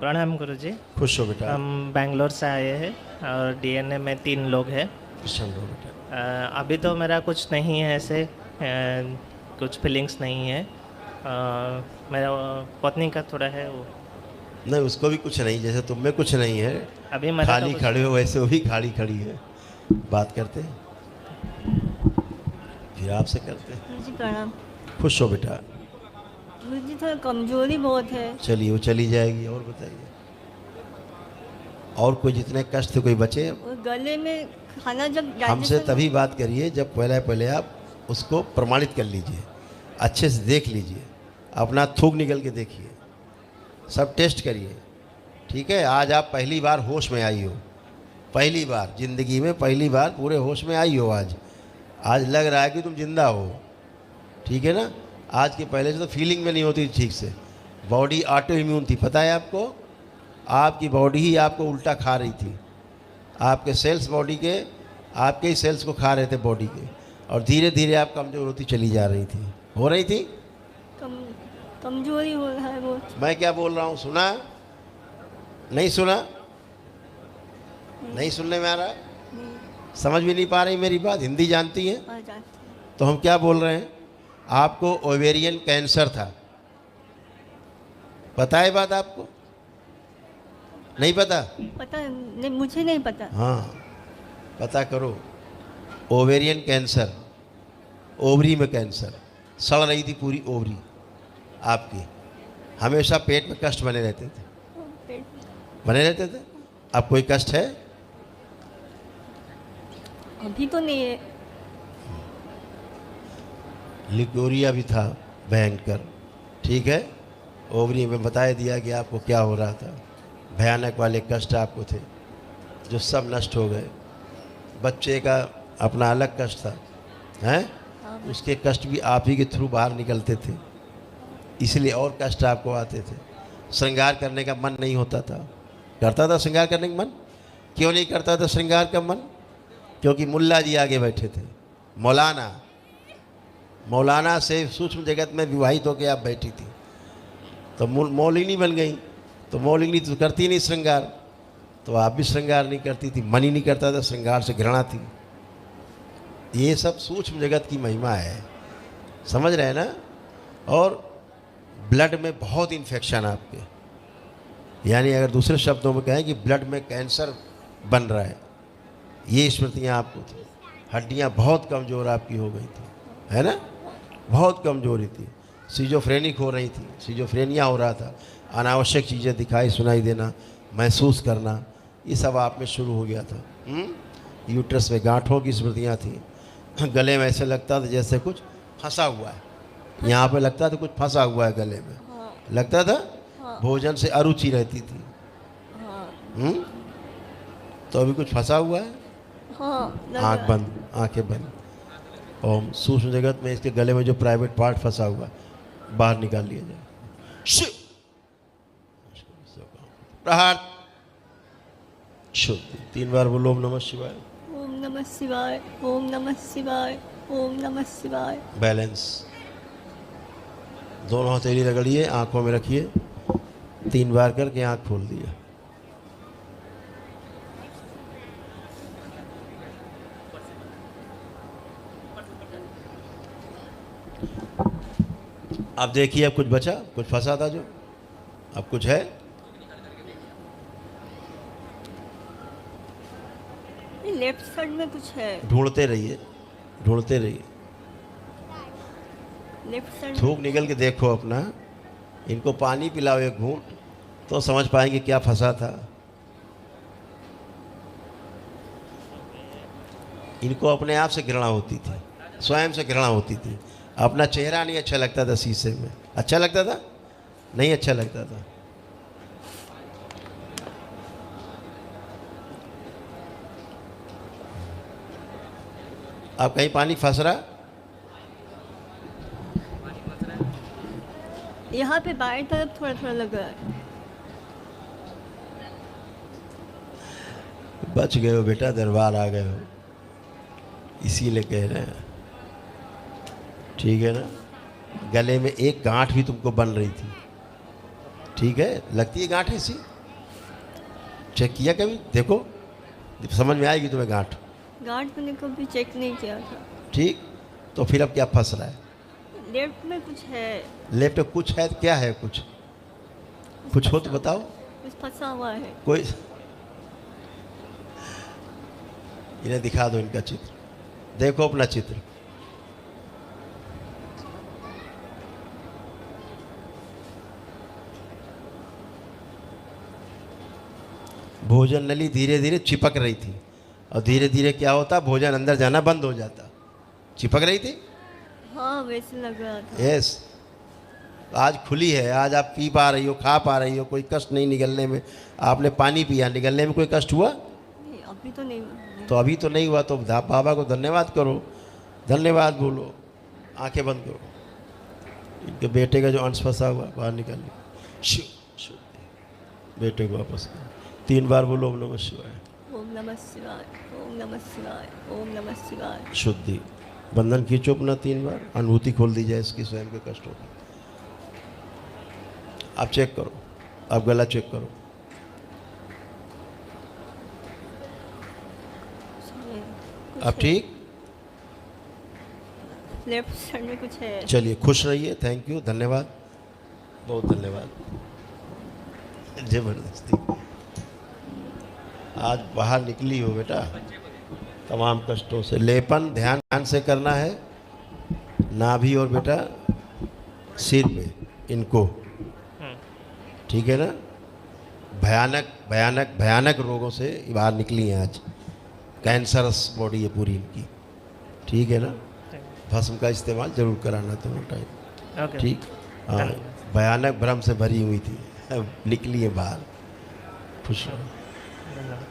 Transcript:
प्रणाम गुरुजी। खुश हो बेटा। हम बैंगलोर से आए हैं और डीएनए में 3 लोग हैं। प्रसन्न हो बेटा। अभी तो मेरा कुछ नहीं है ऐसे, कुछ फीलिंग्स नहीं है। मेरा पत्नी का थोड़ा है वो। नहीं, उसको भी कुछ नहीं, जैसे तुम में कुछ नहीं है, अभी मेरा तो खाली कुछ खड़े हो वैसे वो भी खाली खड़ी है। बात करते हैं, फिर आपसे करते हैं। जी प्रणाम। खुश हो बेटा। मुझे थोड़ा कमजोरी बहुत है। चलिए, वो चली जाएगी। और बताइए, और कोई जितने कष्ट थे कोई बचे? और गले में खाना जब हमसे digestion- तभी बात करिए जब पहले आप उसको प्रमाणित कर लीजिए, अच्छे से देख लीजिए, अपना थूक निकल के देखिए, सब टेस्ट करिए। ठीक है, आज आप पहली बार होश में आई हो, पहली बार ज़िंदगी में, पहली बार पूरे होश में आई हो। आज लग रहा है कि तुम जिंदा हो। ठीक है ना। आज के पहले से तो फीलिंग में नहीं होती ठीक से, बॉडी ऑटो इम्यून थी, पता है आपको? आपकी बॉडी ही आपको उल्टा खा रही थी। आपके सेल्स बॉडी के, आपके ही सेल्स को खा रहे थे बॉडी के, और धीरे धीरे आप कमज़ोर होती चली जा रही थी, हो रही थी। कमजोरी हो रहा है वो। मैं क्या बोल रहा हूँ, सुना नहीं? सुना नहीं? सुनने में आ रहा है? समझ भी नहीं पा रही मेरी बात? हिंदी जानती है? तो हम क्या बोल रहे हैं, आपको ओवेरियन कैंसर था, पता है बात आपको? नहीं पता? पता नहीं, मुझे नहीं पता। हाँ, पता करो। ओवेरियन कैंसर, ओवरी में कैंसर, सड़ रही थी पूरी ओवरी आपकी, हमेशा पेट में कष्ट बने रहते थे, बने रहते थे। अब कोई कष्ट है? अभी तो नहीं है। लिकोरिया भी था भयंकर। ठीक है, ओवरी में बता दिया कि आपको क्या हो रहा था, भयानक वाले कष्ट आपको थे जो सब नष्ट हो गए। बच्चे का अपना अलग कष्ट था, हैं? उसके कष्ट भी आप ही के थ्रू बाहर निकलते थे, इसलिए और कष्ट आपको आते थे। श्रृंगार करने का मन नहीं होता था, करता था श्रृंगार करने का मन? क्यों नहीं करता था श्रृंगार का मन? क्योंकि मुल्ला जी आगे बैठे थे, मौलाना से सूक्ष्म जगत में विवाहित होकर आप बैठी थी, तो मौलिनी बन गई। तो मौलिनी तो करती नहीं श्रृंगार, तो आप भी श्रृंगार नहीं करती थी, मन ही नहीं करता था, श्रृंगार से घृणा थी। ये सब सूक्ष्म जगत की महिमा है, समझ रहे हैं ना। और ब्लड में बहुत इन्फेक्शन आपके, यानी अगर दूसरे शब्दों में कहें कि ब्लड में कैंसर बन रहा है, ये स्मृतियाँ आपको थी। हड्डियाँ बहुत कमज़ोर आपकी हो गई थी, है ना, बहुत कमज़ोरी थी। सिजोफ्रेनिक हो रही थी, सिजोफ्रेनिया हो रहा था, अनावश्यक चीज़ें दिखाई सुनाई देना, महसूस करना, ये सब आप में शुरू हो गया था। यूट्रस में गांठों की स्मृतियाँ थी, गले में ऐसे लगता था जैसे कुछ फंसा हुआ है, यहाँ पे लगता था कुछ फंसा हुआ है गले में। हाँ। लगता था। हाँ। भोजन से अरुचि रहती थी। हाँ। तो अभी कुछ फंसा हुआ है। हाँ, आँख बंद, आंखें बंद। ओम, सूक्ष्म जगत में इसके गले में जो प्राइवेट पार्ट फंसा हुआ है बाहर निकाल लिया जाए। प्रहार शुद्ध 3 बार बोलो ओम नमः शिवाय। ओम नमः शिवाय, ओम नमः शिवाय, ओम नमः शिवाय। बैलेंस, दोनों हथेली रगड़िए, आंखों में रखिए, 3 बार करके आंख खोल दिया। अब देखिए, अब कुछ बचा, कुछ फंसा था जो, अब कुछ है? लेफ्ट साइड में कुछ है। ढूंढते रहिए, ढूंढते रहिए, लेफ्ट साइड थूक निकल के देखो अपना। इनको पानी पिलाओ एक घूंट, तो समझ पाएंगे क्या फंसा था। इनको अपने आप से घृणा होती थी, स्वयं से घृणा होती थी। अपना चेहरा नहीं अच्छा लगता था शीशे में। अच्छा लगता था? नहीं अच्छा लगता था। अब कहीं पानी फंस रहा? यहाँ पे बाएं तरफ थोड़ा थोड़ा लग रहा है। बच गए हो बेटा, दरबार आ गए हो, इसीलिए कह रहे हैं। ठीक है ना। गले में एक गांठ भी तुमको बन रही थी, ठीक है, लगती है गांठ ऐसी, चेक किया कभी? देखो समझ में आएगी तुम्हें गांठ। गांठ मैंने कभी चेक नहीं किया था। ठीक, तो फिर अब क्या फंस रहा है? लेफ्ट में कुछ है, लेफ्ट में कुछ है? क्या है? कुछ हो तो बताओ। कुछ फंसा हुआ है। कोई इन्हें दिखा दो इनका चित्र, देखो अपना चित्र। भोजन नली धीरे धीरे चिपक रही थी और धीरे धीरे क्या होता, भोजन अंदर जाना बंद हो जाता। चिपक रही थी, हाँ वैसे लग रहा था। यस। आज खुली है, आज आप पी पा रही हो, खा पा रही हो, कोई कष्ट नहीं निकलने में। आपने पानी पिया, निकलने में कोई कष्ट हुआ? नहीं, अभी तो नहीं हुआ। तो अभी तो नहीं हुआ, तो बाबा को धन्यवाद करो, धन्यवाद बोलो, आंखें बंद करो। इनके बेटे का जो अंश फंसा हुआ बाहर निकाल लिया। शिव शिव, बेटे को वापस करो। 3 बार बोलो ओम नमः शिवाय। ओम नमः शिवाय, ओम नमः शिवाय, ओम नमः शिवाय। शुद्धि। बंधन खींचो अपना 3 बार, अनुभूति खोल दी जाए इसकी, स्वयं के कष्ट होगा। आप चेक करो, आप गला चेक करो। अब ठीक? लेफ्ट साइड में कुछ है। चलिए खुश रहिए, थैंक यू, धन्यवाद, बहुत धन्यवाद। जबरदस्ती आज बाहर निकली हो बेटा तमाम कष्टों से। लेपन ध्यान से करना है, नाभि और बेटा सिर पे इनको, ठीक है ना? भयानक भयानक भयानक रोगों से बाहर निकली हैं आज। कैंसरस बॉडी है पूरी इनकी, ठीक है ना? भस्म का इस्तेमाल जरूर कराना दोनों टाइम, ओके। ठीक? हाँ, भयानक भ्रम से भरी हुई थी, अब निकली है बाहर। खुश रहो। धन्यवाद।